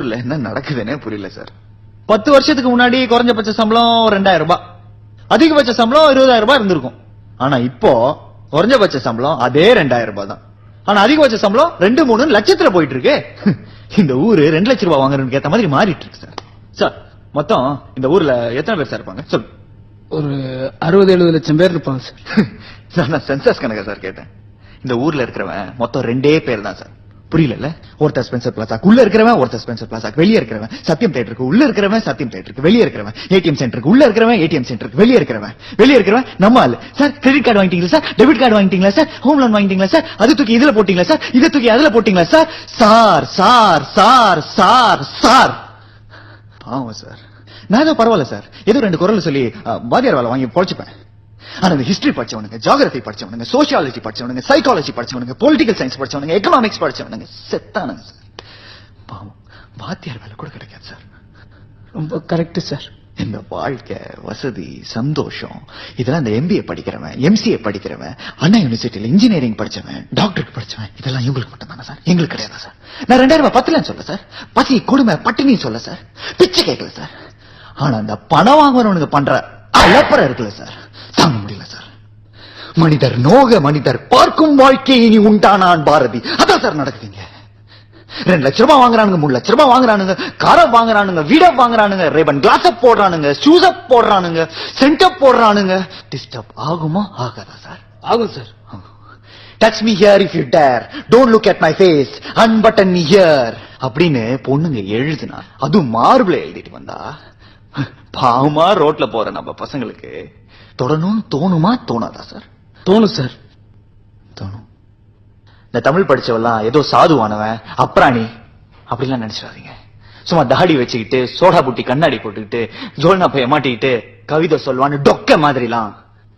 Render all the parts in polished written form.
ஊர்ல என்ன நடக்குதுன்னே புரியல சார். 10 வருஷத்துக்கு முன்னாடி குறைஞ்சபட்ச சம்பளம் 2000 ரூபாய், அதிகபட்ச சம்பளம் 20,000 ரூபாய் இருந்திருக்கும். ஆனா இப்போ குறைஞ்சபட்ச சம்பளம் அதே 2000 ரூபாய் தான். ஆனா அதிகபட்ச சம்பளம் 2-3 லட்சத்துல போயிட்டு இருக்கு. இந்த ஊரு 2 லட்சம் ரூபாய் வாங்குறதுக்கு ஏத்த மாதிரி மாறிட்டு இருக்கு சார். சார் மொத்தம் இந்த ஊர்ல எத்தனை பேர் சார் இருப்பாங்க? சொல். ஒரு 60-70 லட்சம் பேர் இருப்பாங்க சார். நான் சென்சஸ் கணக்கா சார் கேட்டேன். இந்த ஊர்ல இருக்கிறவன் மொத்தம் 2 பேர் தான் சார். புரியல. ஒருத்தர் ஸ்பென்சர் பிளாசாக்கு உள்ள இருக்கிறவன், ஒருத்தர் ஸ்பென்சர் பிளாசாக்கு வெளியே இருக்கிறவன், சத்தியம் தியேட்டருக்கு உள்ள இருக்கிறவன், சத்தியம் தியேட்டருக்கு வெளியே இருக்கிறவன், ஏடிஎம் சென்டருக்கு உள்ள இருக்கிறவன், ஏடிஎம் சென்டருக்கு வெளியே இருக்கிறவன் நம்ம ஆளு. சார் கிரெடிட் கார்டு வாங்கிட்டீங்களா சார்? டெபிட் கார்டு வாங்கிட்டீங்களா சார்? ஹோம் லோன் வாங்கிட்டீங்களா சார்? அது தூக்கி இதுல போட்டீங்களா சார்? இதை தூக்கி அதுல போட்டீங்களா sir? Sir sir sir sir sir பாவம் சார். நான் ஏதோ பரவாயில்ல சார், ஏதோ 2 குரல் சொல்லி வாத்தியார் வேலை வாங்கி பொழைச்சுப்பேன். ஆனா இந்த ஹிஸ்டரி படிச்சவனுங்க, ஜியோகிராபி படிச்சவனுங்க, சோசியாலஜி படிச்சவனுங்க, சைக்காலஜி படிச்சவனுங்க, பொலிட்டிக்கல் சயின்ஸ் படிச்சவனுங்க, எக்கனாமிக்ஸ் படிச்சவனுங்க செத்தானுங்க சார். பாவம் வாத்தியார் வேலை கூட கிடைக்காது சார். ரொம்ப கரெக்ட் சார். இந்த வாழ்க்கை, வசதி, சந்தோஷம் இதெல்லாம் இந்த MBA படிக்கிறவன், MCA படிக்கிறவன், அண்ணா யூனிவர்சிட்டியில இன்ஜினியரிங் படிச்சவன், டாக்டருக்கு படிச்சவன், இதெல்லாம் இவங்களுக்கு மட்டும் தானே சார், எங்களுக்கு கிடையாது சார். நான் 2000 ரூபாய் பத்தலன்னு சொல்ல சார், பசி கொடுமை பட்டினி சொல்ல சார், பிச்சை கேட்கல சார். ஆனா அந்த பணம் வாங்குறவனுக்கு பண்ற அலப்பறம் இருக்குல்ல சார், தாங்க முடியல சார். மனிதர் நோக மனிதர் பார்க்கும் வாழ்க்கை இனி உண்டானான் பாரதி. அதான் சார் நடக்குதுங்க. 2 லட்சம் ரூபாய் வாங்குறானுங்க, 3 லட்சம் ரூபாய் வாங்குறானுங்க, காரை வாங்குறானுங்க, வீட வாங்குறானுங்க, ரேபன் கிளாஸ் போடுறானுங்க, ஷூஸ் போடுறானுங்க, சென்டப் போடுறானுங்க. டிஸ்டர்ப் ஆகுமா ஆகாதா சார்? ஆகும் சார். Touch me here if you dare, don't look at my face, unbutton me here அப்படின்னு பொண்ணுங்க எழுதுனா, அதுவும் மார்பிள எழுதிட்டு வந்தா பாவமா ரோட்ல போற நம்ம பசங்களுக்கு தொடணும்னு தோணுமா தோணாதா சார்? தோணும் சார். தோணும். இந்த தமிழ் படிச்சவெல்லாம் ஏதோ சாதுவானவன், அப்ராணி அப்படிலாம் நினைச்சிடாதீங்க. சும்மா தாடி வச்சுக்கிட்டு, சோடா புட்டி கண்ணாடி போட்டுக்கிட்டு, ஜோல்னா பைய மாட்டிக்கிட்டு கவிதை சொல்வான்னு டொக்க மாதிரிலாம்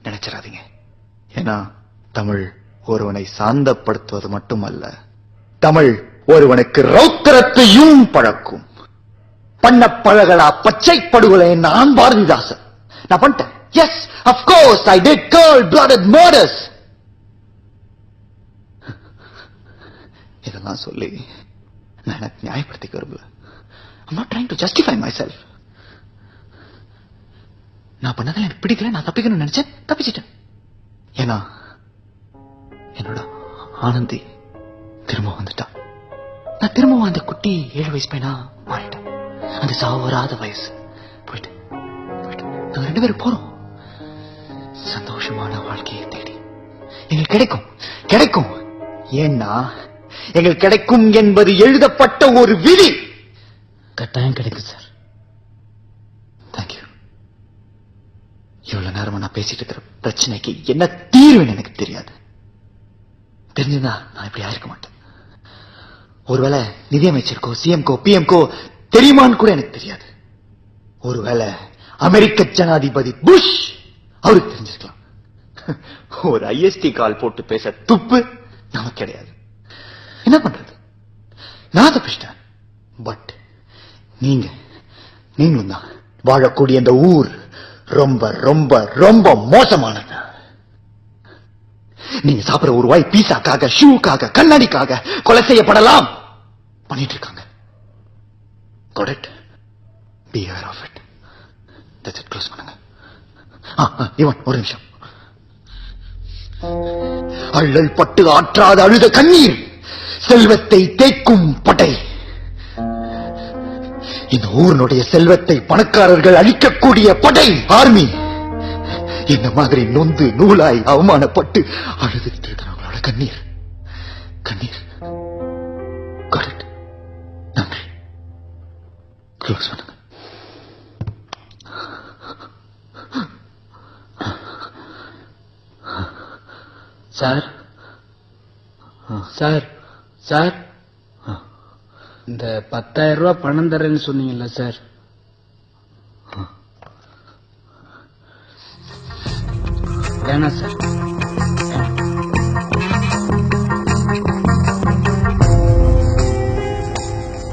நினைச்சிடாதீங்க. ஏன்னா தமிழ் ஒருவனை சாந்தப்படுத்துவது மட்டுமல்ல, தமிழ் ஒருவனுக்கு ரௌத்திரத்தையும் பழக்கும். பண்ண பழகலா பச்சை படுகொலை நான் பாரதிதாசன். நான் பண்ணிட்டேன். Yes, of course I did cold-blooded murders. இதெல்லாம் சொல்லி நான் எனக்கு நியாயப்படுத்திக்க விரும்பல. I'm not trying to justify myself. நான் பண்ணதில் எனக்கு பிடிக்கல, நான் தப்பிக்கணும்னு நினைச்சேன், தப்பிச்சிட்டேன். ஏன்னா என்னோட ஆனந்தி திரும்ப வந்துட்டா. நான் திரும்பவும் அந்த குட்டி 7 வயசு பையனா மாறிட்டேன். அந்த சாவு வராத வயசு போயிட்டு நாங்க 2 பேரும் போறோம் சந்தோஷமான வாழ்க்கையை தேடி. எங்களுக்கு கிடைக்கும். ஏன்னா எங்களுக்கு கிடைக்கும் என்பது எழுதப்பட்ட ஒரு விதி. கட்டாயம் கிடைக்கும் சார். தேங்க்யூ. இவ்வளவு நேரமா நான் பேசிட்டு இருக்கிற பிரச்சனைக்கு என்ன தீர்வுன்னு எனக்கு தெரியாது. தெரிஞ்சுதா நான் இப்படி ஆயிருக்க மாட்டேன். ஒருவேளை நிதியமைச்சருக்கோ, சிஎம்கோ, பிஎம்கோ தெரியுமான்னு கூட எனக்கு தெரியாது. ஒருவேளை அமெரிக்க ஜனாதிபதி புஷ் அவருக்கு தெரிஞ்சிருக்கலாம். ஒரு IST கால் போட்டு பேச துப்பு நமக்கு கிடையாது. என்ன பண்றது? நான் தப்பிச்சிட்டேன். பட் நீங்களும் தான் வாழக்கூடிய இந்த ஊர் ரொம்ப ரொம்ப ரொம்ப மோசமானது. நீங்க சாப்பிடுற ஒரு வாய் பீஸாக்காக, ஷூக்காக, கண்ணாடிக்காக கொலை செய்யப்படலாம் பண்ணிட்டு இருக்காங்க. Got it? Be aware of it. That's it. Close பண்ணுங்க. இவன் ஒரு நிமிஷம். அள்ளல் பட்டு ஆற்றாத அழுத கண்ணீர் செல்வத்தை தேக்கும் படை. இந்த ஊரினுடைய செல்வத்தை பணக்காரர்கள் அழிக்கக்கூடிய படை, ஆர்மி. இந்த மாதிரி நொந்து நூலாய் அவமானப்பட்டு அழுதுகிட்டு இருக்கிறவங்களோட கண்ணீர். Got it? நன்றி. க்ளோஸ் பண்ணுங்க. சார் இந்த 10,000 ரூபாய் பணம் தரேன்னு சொன்னீங்கல்ல சார், வேணாம் சார்.